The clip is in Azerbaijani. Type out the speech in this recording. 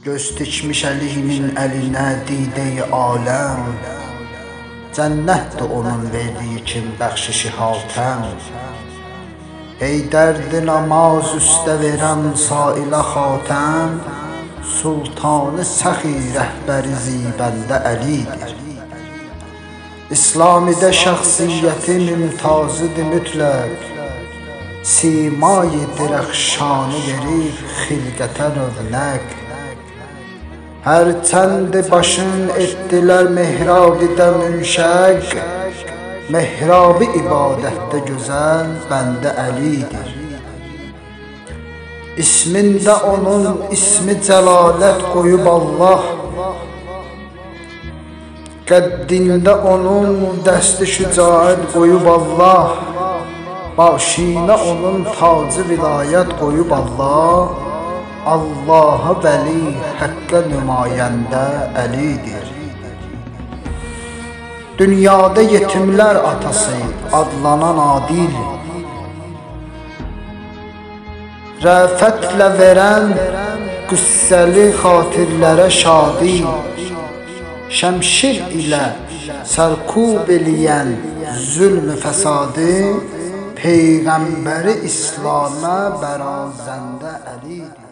Göz dikmiş Əlinin əlinə didə-i aləm, cənnətdir onun verdiyi kim bəxşişi hatəm. Heydərdi namaz üstə verən sailə xatəm, sultanı səxi rəhbəri zibəndə Əlidir. İslamidə şəxsiyyəti mümtazıdır mütləq, simayı dirəxşanı verir xilqətə rövnəq. Hərçənd başın etdilər mehrab-ı münşəq, mehrab-ı ibadətdə gözəl bəndə Əlidir. İsmində onun ismi cəlalət qoyub Allah, qəddində onun dəsti şücaət qoyub Allah, başına onun tacı vilayət qoyub Allah, Allaha vəli, həqqə nümayəndə Əlidir. Dünyada yetimlər atası adlanan adil, rəfətlə verən qüssəli xatirlərə şadi, şəmşir ilə sərkub eləyən zülm-ü fəsadı, Peyğəmbəri İslamə bərazəndə Əlidir.